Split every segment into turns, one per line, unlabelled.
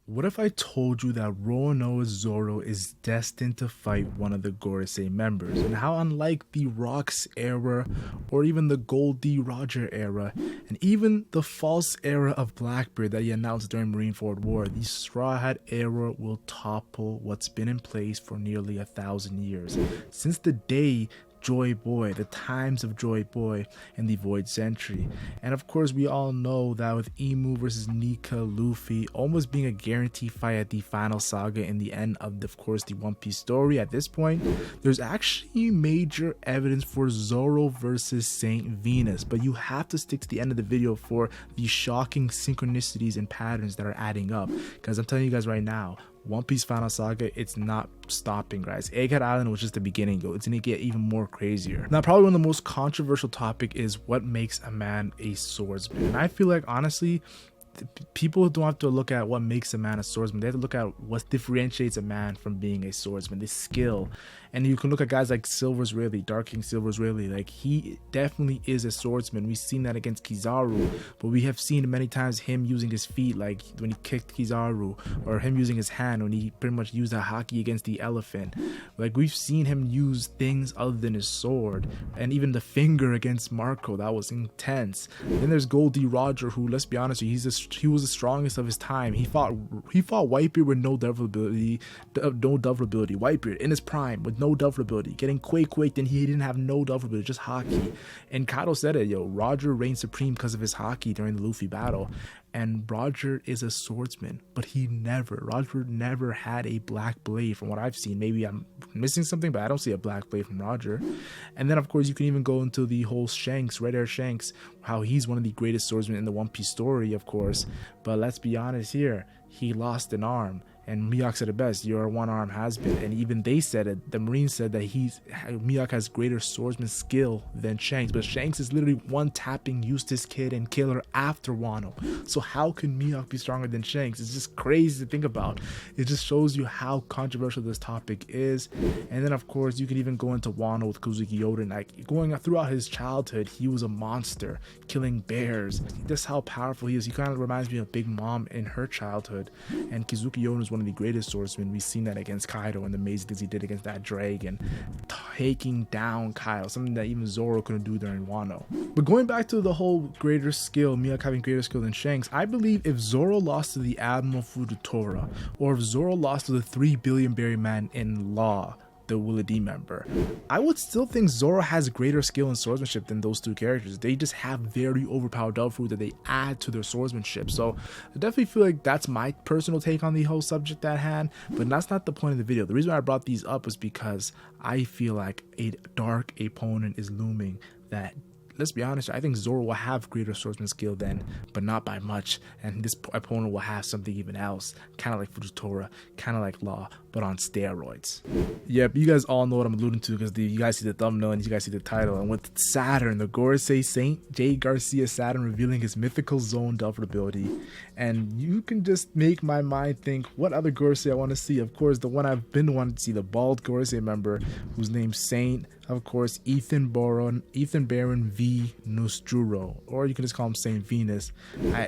What if I told you that Roronoa's Zoro is destined to fight one of the Gorosei members, and how unlike the Rocks era, or even the Goldie Roger era, and even the false era of Blackbeard that he announced during Marineford War, the Straw Hat era will topple what's been in place for nearly 1,000 years, since the day Joy Boy, the times of Joy Boy, and the Void Century. And of course, we all know that with Imu versus Nika Luffy almost being a guaranteed fight at the final saga in the end of course, the One Piece story, at this point, there's actually major evidence for Zoro versus Saint Venus. But you have to stick to the end of the video for the shocking synchronicities and patterns that are adding up. Because I'm telling you guys right now, One Piece Final Saga, it's not stopping, guys. Egghead Island was just the beginning, though. It's gonna get even more crazier. Now, probably one of the most controversial topic is what makes a man a swordsman. And I feel like, honestly, people don't have to look at what makes a man a swordsman. They have to look at what differentiates a man from being a swordsman, the skill. And you can look at guys like Silver's Rayleigh, Dark King Silver's Rayleigh. Like, he definitely is a swordsman. We've seen that against Kizaru, but we have seen many times him using his feet, like when he kicked Kizaru, or him using his hand when he pretty much used a haki against the elephant. Like, we've seen him use things other than his sword, and even the finger against Marco, that was intense. Then there's Goldie Roger, who, let's be honest, he was the strongest of his time. He fought Whitebeard with no double ability. Whitebeard in his prime with no double ability, getting quaked, and he didn't have no double ability, just haki. And Kaido said it, yo, Roger reigned supreme because of his haki during the Luffy battle. And Roger is a swordsman, but Roger never had a black blade from what I've seen. Maybe I'm missing something, but I don't see a black blade from Roger. And then, of course, you can even go into the whole Shanks, Red Hair Shanks, how he's one of the greatest swordsmen in the One Piece story, of course. But let's be honest here, he lost an arm. And Mihawk said it best, you're a one-arm has-been. And even they said it, the Marines said that Mihawk has greater swordsman skill than Shanks. But Shanks is literally one-tapping Eustace Kid and Killer after Wano. So how can Mihawk be stronger than Shanks? It's just crazy to think about. It just shows you how controversial this topic is. And then, of course, you can even go into Wano with Kozuki Yoden. Like, going throughout his childhood, he was a monster, killing bears. That's how powerful he is. He kind of reminds me of Big Mom in her childhood. And Kizuki Yoden is one of the greatest swordsmen. We've seen that against Kaido and the amazing things he did against that dragon, taking down Kaido, something that even Zoro couldn't do during Wano. But going back to the whole greater skill, Mihawk having greater skill than Shanks, I believe if Zoro lost to the Admiral Fujitora, or if Zoro lost to the 3 billion berry man in Law, the Willard member, I would still think Zoro has greater skill in swordsmanship than those two characters. They just have very overpowered devil fruit that they add to their swordsmanship. So I definitely feel like that's my personal take on the whole subject at hand, but that's not the point of the video. The reason why I brought these up was because I feel like a dark opponent is looming that, let's be honest, I think Zoro will have greater swordsman skill then, but not by much. And this opponent will have something even else, kind of like Fujitora, kind of like Law, but on steroids. Yep, you guys all know what I'm alluding to because you guys see the thumbnail and you guys see the title. And with Saturn, the Gorosei Saint J. Garcia Saturn revealing his Mythical Zoan double ability. And you can just make my mind think, what other Gorosei I want to see? Of course, the one I've been wanting to see, the bald Gorosei member whose name's Saint. Of course, Ethan Baron V. Nosturo, or you can just call him Saint Venus,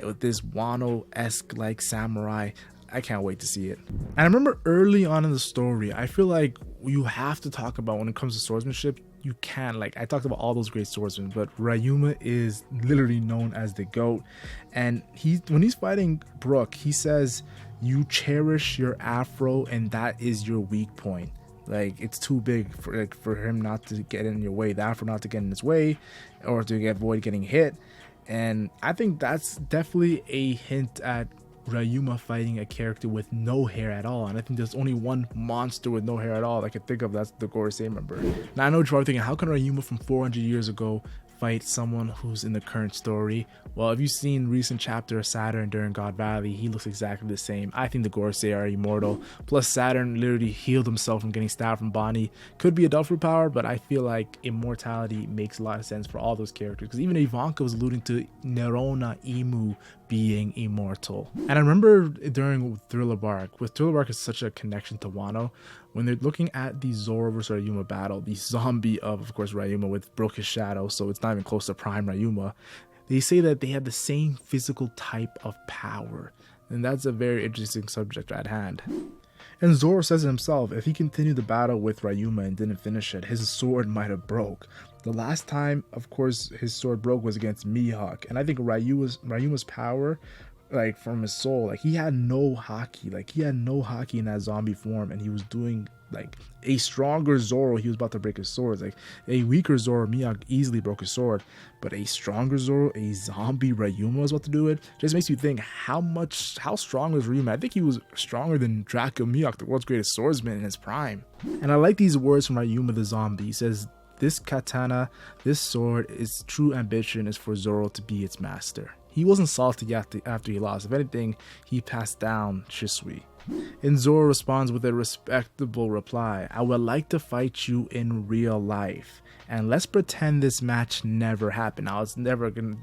with this Wano-esque like samurai. I can't wait to see it. And I remember early on in the story, I feel like you have to talk about, when it comes to swordsmanship, you can, like, I talked about all those great swordsmen, but Ryuma is literally known as the GOAT. And when he's fighting Brook, he says, you cherish your afro and that is your weak point. Like, it's too big for him not to get in your way, the afro not to get in his way, or to avoid getting hit. And I think that's definitely a hint at Ryuma fighting a character with no hair at all. And I think there's only one monster with no hair at all I can think of, that's the Gorosei member. Now I know what you're thinking, how can Ryuma from 400 years ago fight someone who's in the current story? Well, if you've seen recent chapter of Saturn during God Valley, he looks exactly the same. I think the Gorosei are immortal. Plus, Saturn literally healed himself from getting stabbed from Bonnie. Could be a Duffer power, but I feel like immortality makes a lot of sense for all those characters. Because even Ivanka was alluding to Nerona Imu being immortal. And I remember during Thriller Bark, with Thriller Bark is such a connection to Wano, when they're looking at the Zoro versus Ryuma battle, the zombie of course, Ryuma with broke his shadow, so it's not even close to prime Ryuma. They say that they have the same physical type of power. And that's a very interesting subject at hand. And Zoro says himself, if he continued the battle with Ryuma and didn't finish it, his sword might have broke. The last time, of course, his sword broke was against Mihawk. And I think Ryuma's power, like from his soul, like he had no haki in that zombie form, and he was doing like a stronger Zoro, he was about to break his sword. Like a weaker Zoro, Mihawk easily broke his sword, but a stronger Zoro, a zombie Ryuma was about to do it. Just makes you think how strong was Ryuma. I think he was stronger than Draco Mihawk, the world's greatest swordsman in his prime. And I like these words from Ryuma the zombie. He says, "This katana, this sword, its true ambition is for Zoro to be its master." He wasn't salty after he lost. If anything, he passed down Shisui. And Zoro responds with a respectable reply. "I would like to fight you in real life. And let's pretend this match never happened." Now, it's never gonna,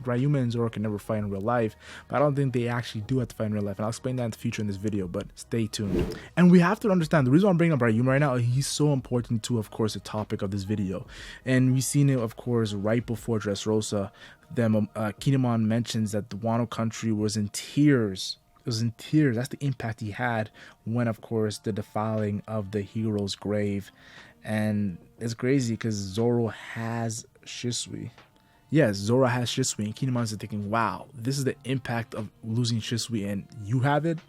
Ryuma and Zoro can never fight in real life, but I don't think they actually do have to fight in real life. And I'll explain that in the future in this video, but stay tuned. And we have to understand, the reason why I'm bringing up Ryuma right now, he's so important to, of course, the topic of this video. And we've seen it, of course, right before Dressrosa. Kinemon mentions that the Wano country was in tears. It was in tears. That's the impact he had when, of course, the defiling of the hero's grave. And it's crazy because Zoro has Shisui. Yes, Zoro has Shisui, and Kinemon's thinking, wow, this is the impact of losing Shisui, and you have it?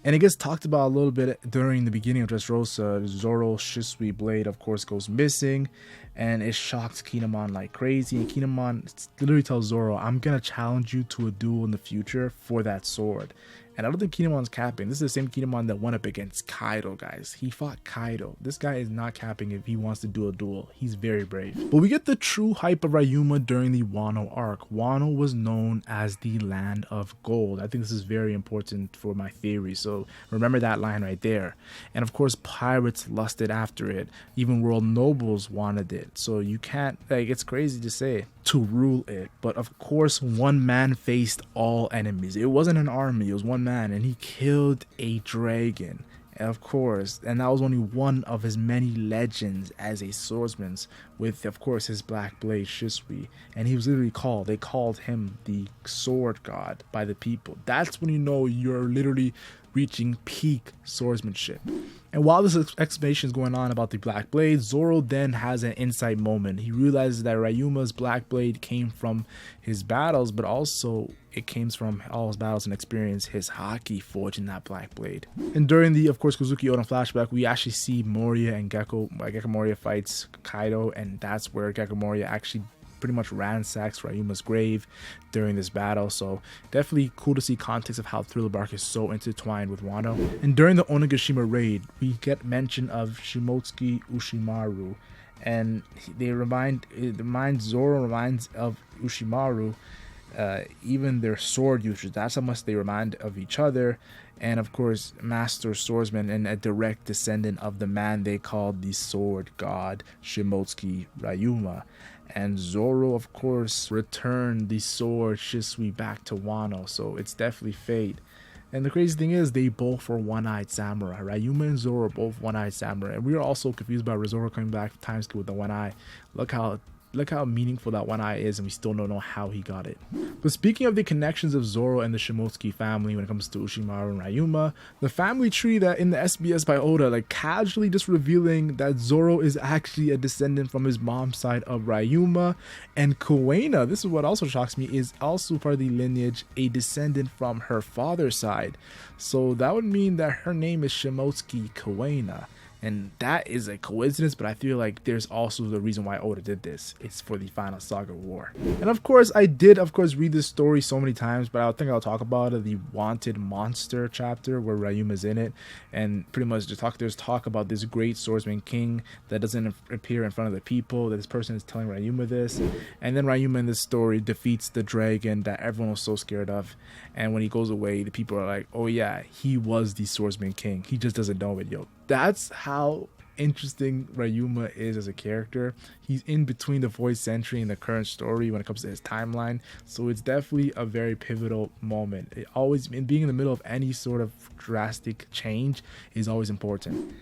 And it gets talked about a little bit during the beginning of Dressrosa. Zoro's Shisui blade, of course, goes missing, and it shocks Kinemon like crazy. And Kinemon literally tells Zoro, "I'm gonna challenge you to a duel in the future for that sword." And I don't think Kinemon's capping. This is the same Kinemon that went up against Kaido, guys. He fought Kaido. This guy is not capping if he wants to do a duel. He's very brave. But we get the true hype of Ryuma during the Wano arc. Wano was known as the land of gold. I think this is very important for my theory. So remember that line right there. And of course, pirates lusted after it. Even world nobles wanted it. So you can't, like, it's crazy to say, to rule it. But of course, one man faced all enemies. It wasn't an army, it was one man, and he killed a dragon. And of course, and that was only one of his many legends as a swordsman, with of course his black blade Shisui. And he was literally they called him the sword god by the people. That's when you know you're literally reaching peak swordsmanship. And while this explanation is going on about the black blade, Zoro then has an insight moment. He realizes that Ryuma's black blade came from his battles, but also it came from all his battles and experience, his haki forged in that black blade. And during the, of course, Kozuki Oden flashback, we actually see Moria and Gecko Moria fights Kaido, and that's where Gecko Moria actually pretty much ransacks Ryuma's grave during this battle. So definitely cool to see context of how Thriller Bark is so intertwined with Wano. And during the Onigashima raid, we get mention of Shimotsuki Ushimaru, and Zoro reminds of Ushimaru, even their sword users. That's how much they remind of each other. And of course, master swordsman and a direct descendant of the man they called the sword god, Shimotsuki Ryuma. And Zoro, of course, returned the sword Shisui back to Wano, so it's definitely fate. And the crazy thing is, they both were one-eyed samurai. Ryuma and Zoro are both one-eyed samurai. And we are also confused about Zoro coming back to time skip with the one eye. Look how meaningful that one eye is, and we still don't know how he got it. But speaking of the connections of Zoro and the Shimotsuki family when it comes to Ushimaru and Ryuma, the family tree that in the SBS by Oda, like casually just revealing that Zoro is actually a descendant from his mom's side of Ryuma, and Kuwaina, this is what also shocks me, is also part of the lineage, a descendant from her father's side. So that would mean that her name is Shimotsuki Kuwaina. And that is a coincidence, but I feel like there's also the reason why Oda did this. It's for the final Saga War. And of course, I did, read this story so many times, but I think I'll talk about it, the Wanted Monster chapter where Ryuma's in it. And pretty much there's talk about this great swordsman king that doesn't appear in front of the people, that this person is telling Ryuma this. And then Ryuma in this story defeats the dragon that everyone was so scared of. And when he goes away, the people are like, oh yeah, he was the swordsman king. He just doesn't know it, yo. That's how interesting Ryuma is as a character. He's in between the void century and the current story when it comes to his timeline. So it's definitely a very pivotal moment. Being in the middle of any sort of drastic change is always important.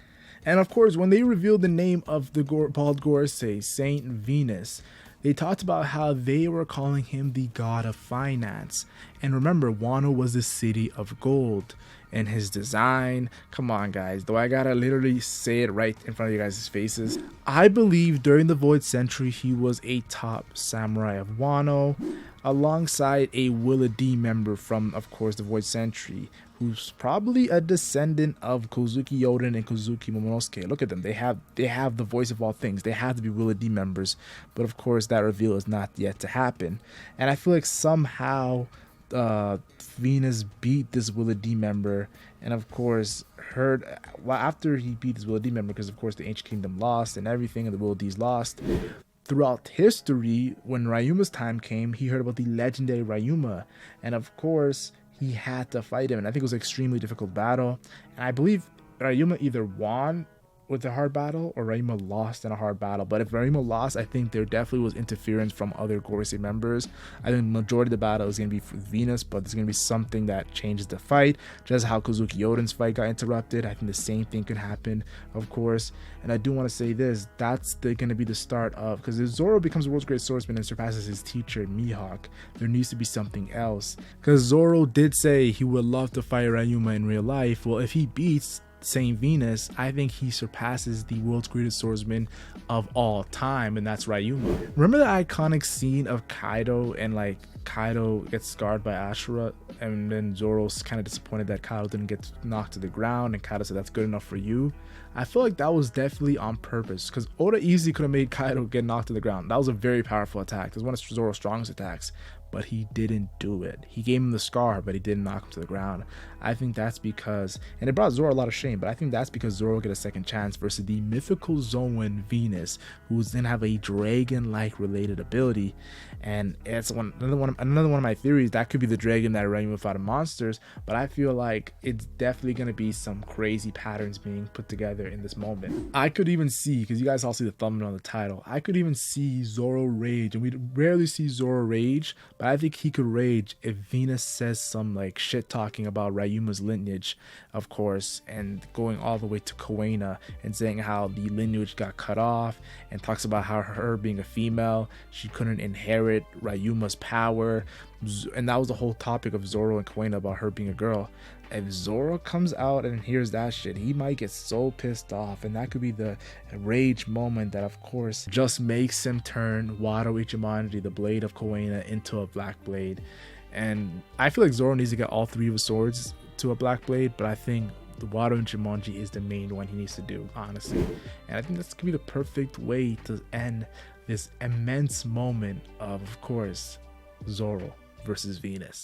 And of course, when they revealed the name of the bald Gorosei, Saint Venus, they talked about how they were calling him the god of finance. And remember, Wano was the city of gold. And his design, come on guys, do I gotta literally say it right in front of you guys' faces? I believe during the Void Century he was a top samurai of Wano, alongside a Willa D member from, of course, the Void Century, who's probably a descendant of Kozuki Yoden and Kozuki Momonosuke. Look at them, they have the voice of all things. They have to be Willa D members, but of course that reveal is not yet to happen. And I feel like somehow Venus beat this Willa D member, and of course after he beat this Willa D member, because of course the Ancient Kingdom lost and everything, and the Willa D's lost. Throughout history, when Ryuma's time came, he heard about the legendary Ryuma, and of course he had to fight him, and I think it was an extremely difficult battle, and I believe Ryuma either won with a hard battle or Ryuma lost in a hard battle. But if Ryuma lost, I think there definitely was interference from other Gorosei members. I think the majority of the battle is going to be for Venus, but there's going to be something that changes the fight, just how Kozuki Yoden's fight got interrupted. I think the same thing could happen, of course. And I do want to say this, that's going to be the start of, because if Zoro becomes the world's greatest swordsman and surpasses his teacher Mihawk, there needs to be something else, because Zoro did say he would love to fight Ryuma in real life. Well, if he beats Saint Venus, I think he surpasses the world's greatest swordsman of all time, and that's Ryuma. Remember the iconic scene of Kaido, and like Kaido gets scarred by Ashura, and then Zoro's kind of disappointed that Kaido didn't get knocked to the ground, and Kaido said, "That's good enough for you." I feel like that was definitely on purpose, because Oda easily could have made Kaido get knocked to the ground. That was a very powerful attack. It was one of Zoro's strongest attacks, but he didn't do it. He gave him the scar, but he didn't knock him to the ground. I think that's because, and it brought Zoro a lot of shame, but I think that's because Zoro get a second chance versus the Mythical Zoan Venus, who's then have a dragon-like related ability. And it's another one of my theories, that could be the dragon that Ryuma fought in Monsters, but I feel like it's definitely going to be some crazy patterns being put together in this moment. I could even see, because you guys all see the thumbnail on the title, I could even see Zoro rage, and we rarely see Zoro rage, but I think he could rage if Venus says some like shit talking about Ryuma's lineage, of course, and going all the way to Kuwena and saying how the lineage got cut off, and talks about how her being a female, she couldn't inherit Ryuma's power, and that was the whole topic of Zoro and Kuwena about her being a girl. If Zoro comes out and hears that shit, he might get so pissed off, and that could be the rage moment that of course just makes him turn Wado Ichimonji, the blade of Kuwena, into a black blade. And I feel like Zoro needs to get all three of his swords to a black blade, but I think the Wado Ichimonji is the main one he needs to do, honestly. And I think that's gonna be the perfect way to end this immense moment of course, Zoro versus Venus.